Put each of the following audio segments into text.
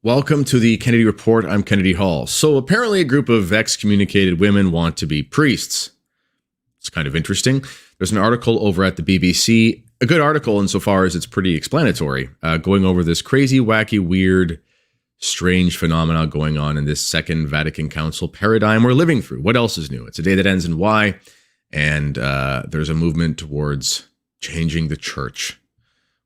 Welcome to the Kennedy Report. I'm Kennedy Hall. So apparently a group of excommunicated women want to be priests. It's kind of interesting. There's an article over at the BBC, a good article insofar as it's pretty explanatory, going over this crazy, wacky, weird, strange phenomena going on in this Second Vatican Council paradigm we're living through. What else is new? It's a day that ends in Y, and there's a movement towards changing the church.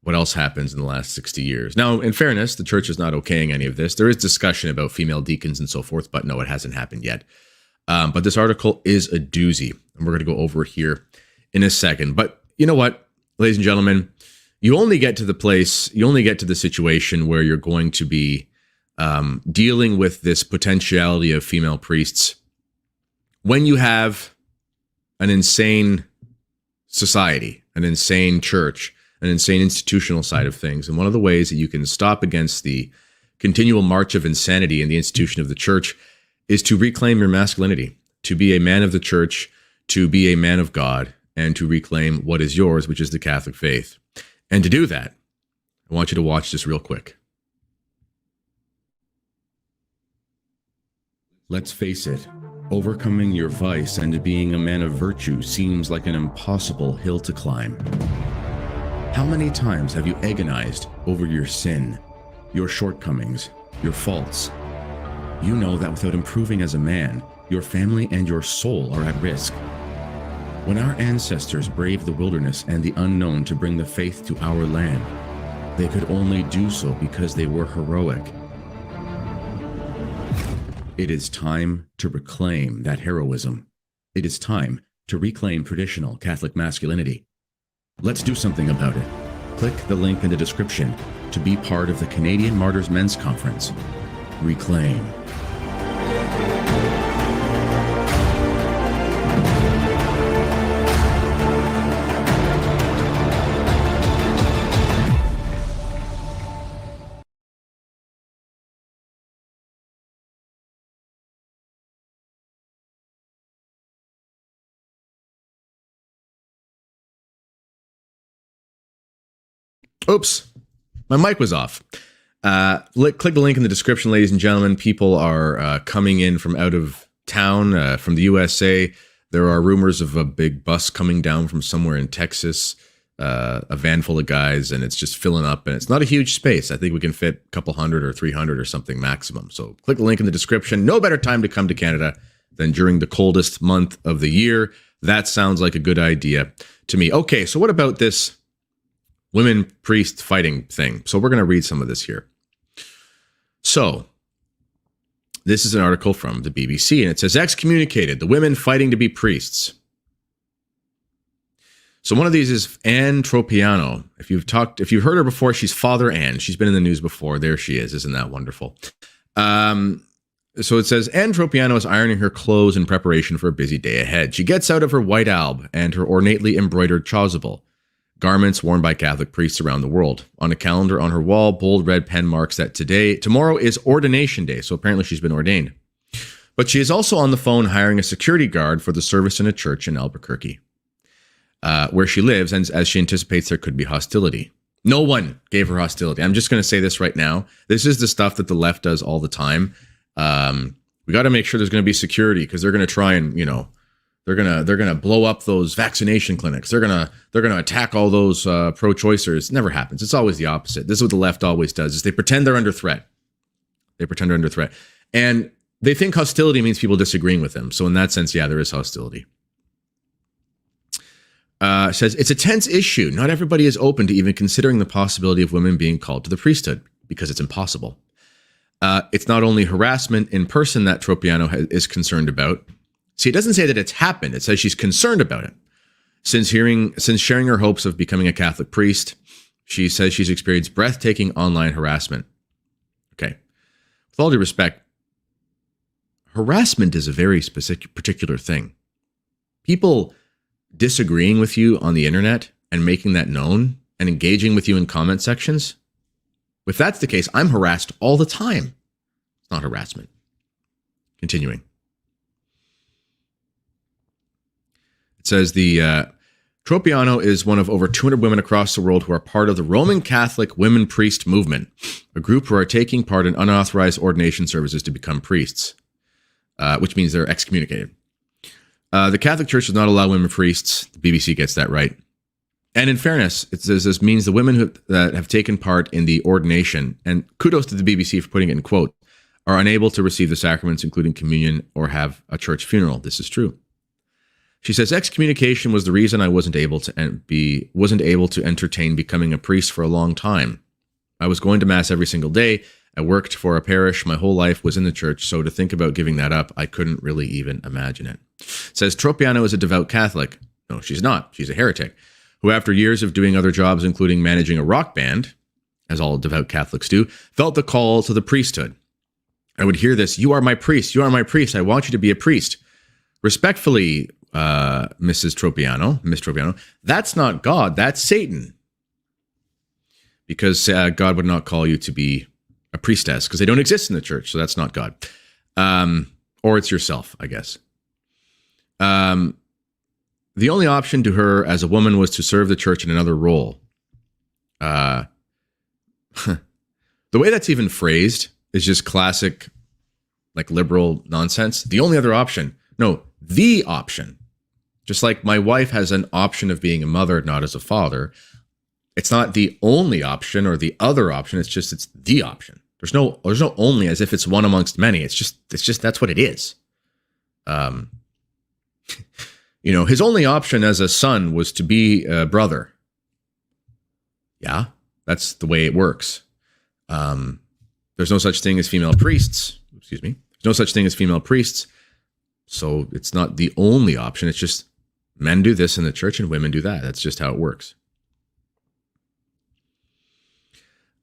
What else happens in the last 60 years? Now, in fairness, the church is not okaying any of this. There is discussion about female deacons and so forth, but no, it hasn't happened yet. But this article is a doozy, and we're going to go over it here in a second. But you know what, ladies and gentlemen, you only get to the situation where you're going to be dealing with this potentiality of female priests when you have an insane society, an insane church, an insane institutional side of things. And one of the ways that you can stop against the continual march of insanity in the institution of the church is to reclaim your masculinity, to be a man of the church, to be a man of God, and to reclaim what is yours, which is the Catholic faith. And to do that, I want you to watch this real quick. Let's face it, overcoming your vice and being a man of virtue seems like an impossible hill to climb. How many times have you agonized over your sin, your shortcomings, your faults? You know that without improving as a man, your family and your soul are at risk. When our ancestors braved the wilderness and the unknown to bring the faith to our land, they could only do so because they were heroic. It is time to reclaim that heroism. It is time to reclaim traditional Catholic masculinity. Let's do something about it. Click the link in the description to be part of the Canadian Martyrs Men's Conference. Reclaim. Oops, my mic was off. Click the link in the description, ladies and gentlemen. People are coming in from out of town, from the USA. There are rumors of a big bus coming down from somewhere in Texas, a van full of guys, and it's just filling up. And it's not a huge space. I think we can fit a couple hundred or 300 or something maximum. So click the link in the description. No better time to come to Canada than during the coldest month of the year. That sounds like a good idea to me. Okay, so what about this women priest fighting thing? So we're going to read some of this here. So this is an article from the BBC, and it says, excommunicated, the women fighting to be priests. So one of these is Anne Tropiano. If you've heard her before, she's Father Anne. She's been in the news before. There she is. Isn't that wonderful? So it says, Anne Tropiano is ironing her clothes in preparation for a busy day ahead. She gets out of her white alb and her ornately embroidered chasuble, garments worn by Catholic priests around the world. On a calendar on her wall, bold red pen marks that tomorrow is Ordination Day, so apparently she's been ordained. But she is also on the phone hiring a security guard for the service in a church in Albuquerque, where she lives, and as she anticipates there could be hostility. No one gave her hostility. I'm just going to say this right now. This is the stuff that the left does all the time. We got to make sure there's going to be security because they're going to try and, they're gonna blow up those vaccination clinics. They're gonna attack all those pro-choicers. It never happens. It's always the opposite. This is what the left always does: is they pretend they're under threat. And they think hostility means people disagreeing with them. So in that sense, yeah, there is hostility. Says it's a tense issue. Not everybody is open to even considering the possibility of women being called to the priesthood because it's impossible. It's not only harassment in person that Tropiano is concerned about. See, it doesn't say that it's happened. It says she's concerned about it. Since sharing her hopes of becoming a Catholic priest, she says she's experienced breathtaking online harassment. Okay. With all due respect, harassment is a very particular thing. People disagreeing with you on the internet and making that known and engaging with you in comment sections, if that's the case, I'm harassed all the time. It's not harassment. Continuing. It says the Tropiano is one of over 200 women across the world who are part of the Roman Catholic Women Priest Movement, a group who are taking part in unauthorized ordination services to become priests, which means they're excommunicated. The Catholic Church does not allow women priests. The BBC gets that right. And in fairness, it says this means the women that have taken part in the ordination, and kudos to the BBC for putting it in quote, are unable to receive the sacraments, including communion, or have a church funeral. This is true. She says, excommunication was the reason I wasn't able to entertain becoming a priest for a long time. I was going to mass every single day. I worked for a parish. My whole life was in the church. So to think about giving that up, I couldn't really even imagine it. Says Tropiano is a devout Catholic. No, she's not. She's a heretic who, after years of doing other jobs, including managing a rock band, as all devout Catholics do, felt the call to the priesthood. I would hear this, "You are my priest. You are my priest. I want you to be a priest." Respectfully, Miss Tropiano, that's not God, that's Satan. Because God would not call you to be a priestess, because they don't exist in the church, so that's not God. Or it's yourself, I guess. The only option to her as a woman was to serve the church in another role. The way that's even phrased is just classic, like, liberal nonsense. The only other option. No, the option. Just like my wife has an option of being a mother, not as a father. It's not the only option or the other option. It's the option. There's no only, as if it's one amongst many. It's just that's what it is. His only option as a son was to be a brother. Yeah, that's the way it works. There's no such thing as female priests. Excuse me. There's no such thing as female priests. So it's not the only option. It's just men do this in the church and women do that. That's just how it works.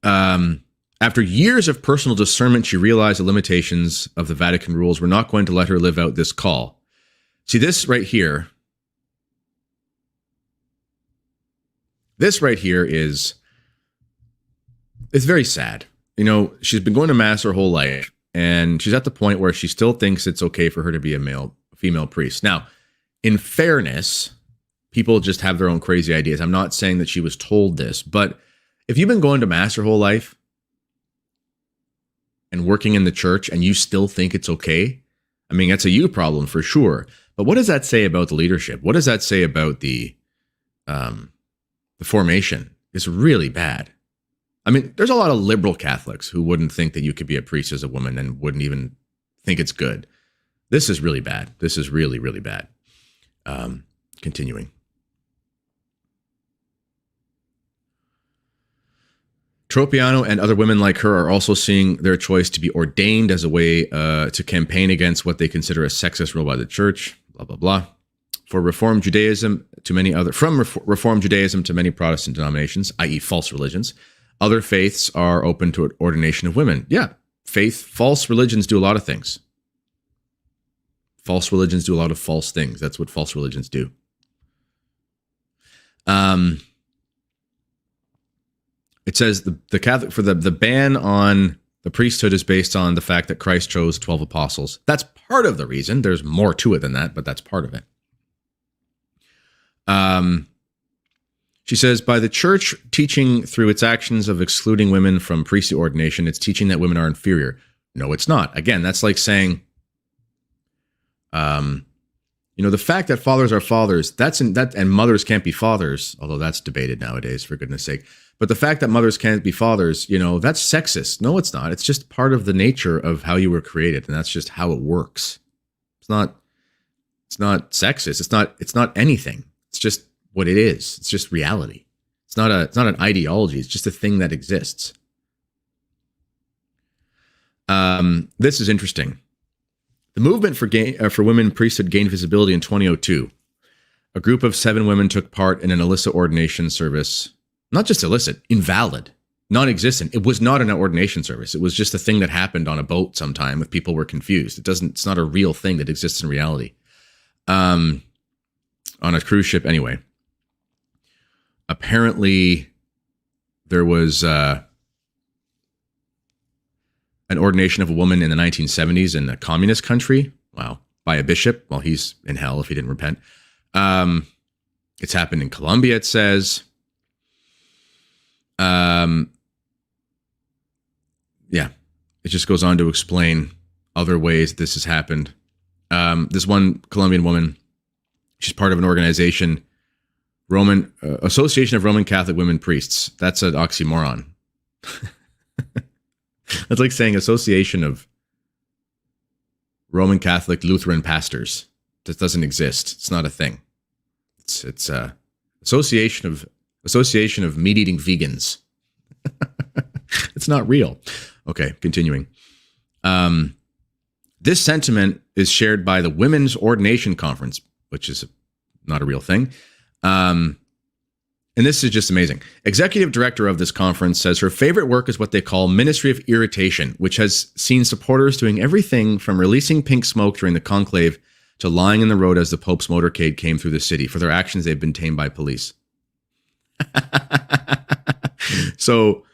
After years of personal discernment, she realized the limitations of the Vatican rules were not going to let her live out this call. See, this right here is very sad. She's been going to mass her whole life, and she's at the point where she still thinks it's okay for her to be a female priest. Now, in fairness, people just have their own crazy ideas. I'm not saying that she was told this, but if you've been going to mass your whole life and working in the church and you still think it's okay, I mean, that's a you problem for sure. But what does that say about the leadership? What does that say about the formation? It's really bad. I mean, there's a lot of liberal Catholics who wouldn't think that you could be a priest as a woman and wouldn't even think it's good. This is really bad. This is really, really bad. Continuing. Tropiano and other women like her are also seeing their choice to be ordained as a way to campaign against what they consider a sexist rule by the church, blah, blah, blah. From Reformed Judaism to many Protestant denominations, i.e. false religions, other faiths are open to ordination of women. Yeah, false religions do a lot of things. False religions do a lot of false things. That's what false religions do. It says the Catholic for the ban on the priesthood is based on the fact that Christ chose 12 apostles. That's part of the reason. There's more to it than that, but that's part of it. She says, by the church teaching through its actions of excluding women from priestly ordination, it's teaching that women are inferior. No, it's not. Again, that's like saying, the fact that fathers are fathers, and mothers can't be fathers, although that's debated nowadays, for goodness sake. But the fact that mothers can't be fathers, that's sexist. No, it's not. It's just part of the nature of how you were created, and that's just how it works. It's not sexist. It's not anything. It's just what it is. It's just reality. It's not an ideology. It's just a thing that exists. This is interesting. The movement for women priesthood gained visibility in 2002. A group of 7 women took part in an illicit ordination service. Not just illicit, invalid, non-existent. It was not an ordination service. It was just a thing that happened on a boat sometime if people were confused. It's not a real thing that exists in reality. On a cruise ship anyway. Apparently, there was an ordination of a woman in the 1970s in a communist country. Wow. By a bishop. Well, he's in hell if he didn't repent. It's happened in Colombia, it says. Yeah, it just goes on to explain other ways this has happened. This one Colombian woman, she's part of an organization, Association of Roman Catholic Women Priests. That's an oxymoron. That's like saying Association of Roman Catholic Lutheran Pastors. That doesn't exist. It's not a thing. It's Association of Meat-Eating Vegans. It's not real. Okay, continuing. This sentiment is shared by the Women's Ordination Conference, which is not a real thing. And this is just amazing. Executive director of this conference says her favorite work is what they call Ministry of Irritation, which has seen supporters doing everything from releasing pink smoke during the conclave to lying in the road as the Pope's motorcade came through the city. For their actions, they've been tamed by police. So,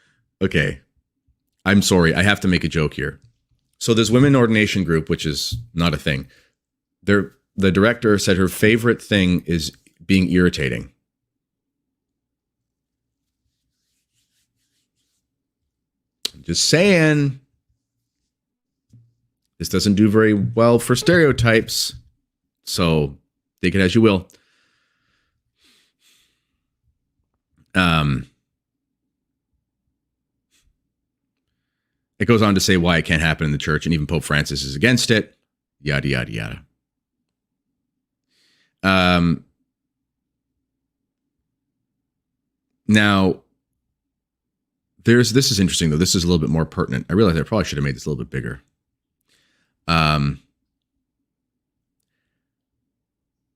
okay. I'm sorry. I have to make a joke here. So this women ordination group, which is not a thing, the director said her favorite thing is being irritating. Just saying. This doesn't do very well for stereotypes. So take it as you will. It goes on to say why it can't happen in the church, and even Pope Francis is against it. Yada, yada, yada. Now, this is interesting, though. This is a little bit more pertinent. I realize I probably should have made this a little bit bigger.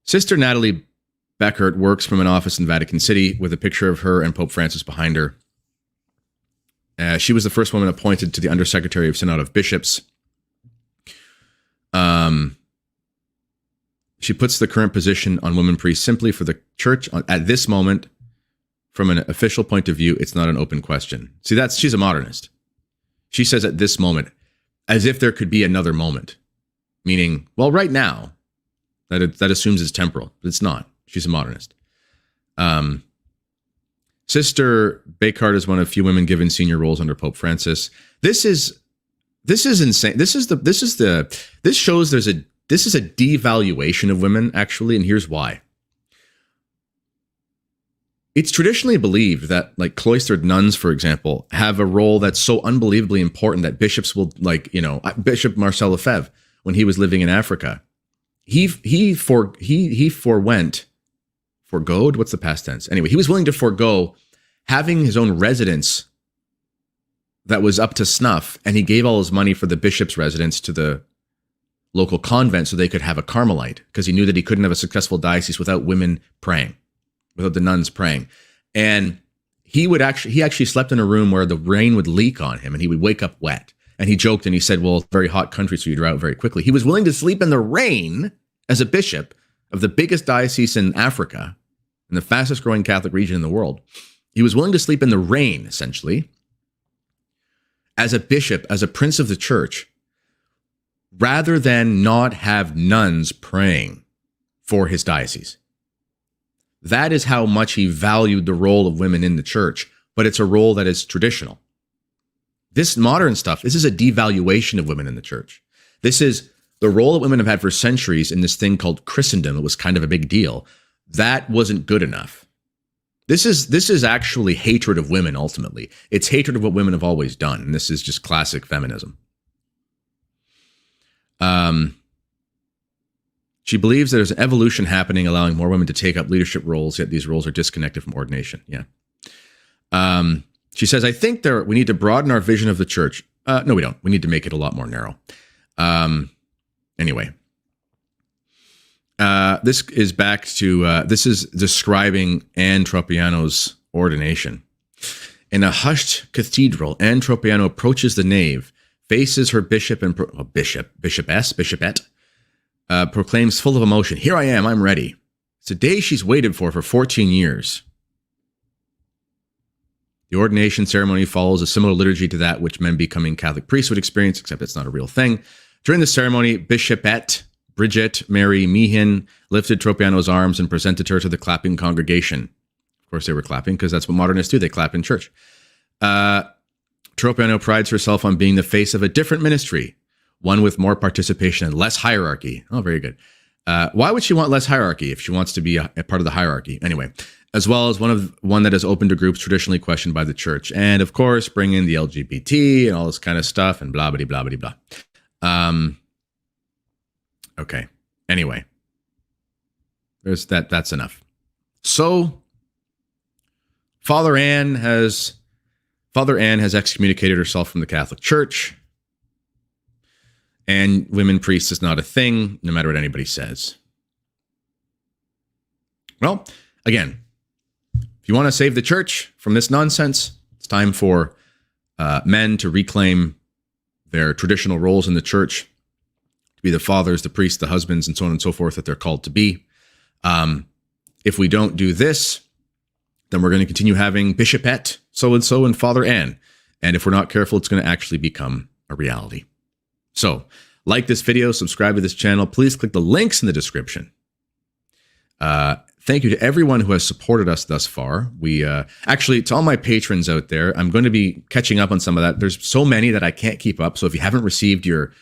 Sister Natalie Beckert works from an office in Vatican City with a picture of her and Pope Francis behind her. She was the first woman appointed to the Undersecretary of Synod of Bishops. She puts the current position on women priests simply for the church. At this moment, from an official point of view, it's not an open question. See, she's a modernist. She says at this moment, as if there could be another moment. Meaning, well, right now, that assumes it's temporal, but it's not. She's a modernist. Sister Beckert is one of few women given senior roles under Pope Francis. This is insane. This shows this is a devaluation of women, actually, and here's why. It's traditionally believed that, like, cloistered nuns, for example, have a role that's so unbelievably important that bishops will, like, Bishop Marcel Lefebvre, when he was living in Africa, forgoed. What's the past tense? Anyway, he was willing to forego having his own residence that was up to snuff, and he gave all his money for the bishop's residence to the local convent so they could have a Carmelite, because he knew that he couldn't have a successful diocese without women praying, without the nuns praying. And he actually slept in a room where the rain would leak on him and he would wake up wet. And he joked and he said, well, it's a very hot country, so you dry out very quickly. He was willing to sleep in the rain as a bishop of the biggest diocese in Africa, in the fastest growing Catholic region in the world. He was willing to sleep in the rain, essentially, as a bishop, as a prince of the church, rather than not have nuns praying for his diocese. That is how much he valued the role of women in the church, but it's a role that is traditional. This modern stuff, this is a devaluation of women in the church. This is the role that women have had for centuries in this thing called Christendom. It was kind of a big deal. That wasn't good enough. This is actually hatred of women, ultimately. It's hatred of what women have always done, and this is just classic feminism. She believes there's an evolution happening, allowing more women to take up leadership roles, yet these roles are disconnected from ordination. Yeah. She says, I think we need to broaden our vision of the church. No, we don't. We need to make it a lot more narrow. Anyway. This is back to, this is describing Anne Tropiano's ordination. In a hushed cathedral, Anne Tropiano approaches the nave, faces her bishop and bishopette, proclaims full of emotion, "Here I am, I'm ready." It's a day she's waited for 14 years. The ordination ceremony follows a similar liturgy to that which men becoming Catholic priests would experience, except it's not a real thing. During the ceremony, bishopette Bridget Mary Meehan lifted Tropiano's arms and presented her to the clapping congregation. Of course, they were clapping because that's what modernists do. They clap in church. Tropiano prides herself on being the face of a different ministry, one with more participation and less hierarchy. Oh, very good. Why would she want less hierarchy if she wants to be a part of the hierarchy? Anyway, as well as one that is open to groups traditionally questioned by the church. And of course, bring in the LGBT and all this kind of stuff and blah, blah, blah, blah, blah. Okay. Anyway, there's that. That's enough. So Father Anne has excommunicated herself from the Catholic Church. And women priests is not a thing, no matter what anybody says. Well, again, if you want to save the church from this nonsense, it's time for men to reclaim their traditional roles in the church, to be the fathers, the priests, the husbands, and so on and so forth that they're called to be. If we don't do this, then we're going to continue having Bishopette, so-and-so, and Father Anne. And if we're not careful, it's going to actually become a reality. So, like this video, subscribe to this channel. Please click the links in the description. Thank you to everyone who has supported us thus far. We actually, to all my patrons out there, I'm going to be catching up on some of that. There's so many that I can't keep up. So if you haven't received your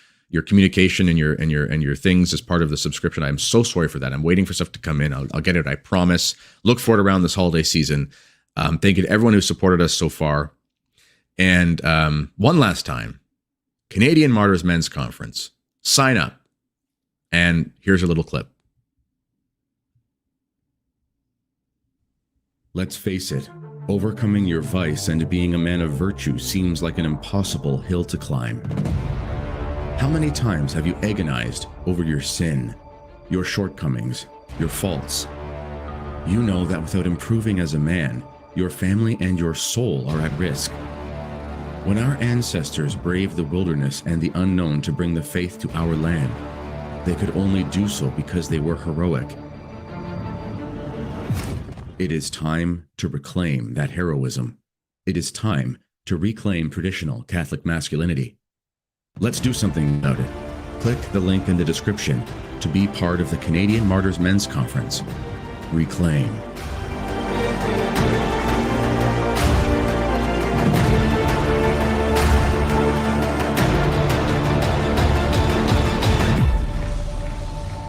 communication and your things as part of the subscription, I'm so sorry for that. I'm waiting for stuff to come in. I'll get it, I promise. Look for it around this holiday season. Thank you to everyone who supported us so far. And one last time, Canadian Martyrs Men's Conference. Sign up. And here's a little clip. Let's face it, overcoming your vice and being a man of virtue seems like an impossible hill to climb. How many times have you agonized over your sin, your shortcomings, your faults? You know that without improving as a man, your family and your soul are at risk. When our ancestors braved the wilderness and the unknown to bring the faith to our land, they could only do so because they were heroic. It is time to reclaim that heroism. It is time to reclaim traditional Catholic masculinity. Let's do something about it. Click the link in the description to be part of the Canadian Martyrs Men's Conference. Reclaim.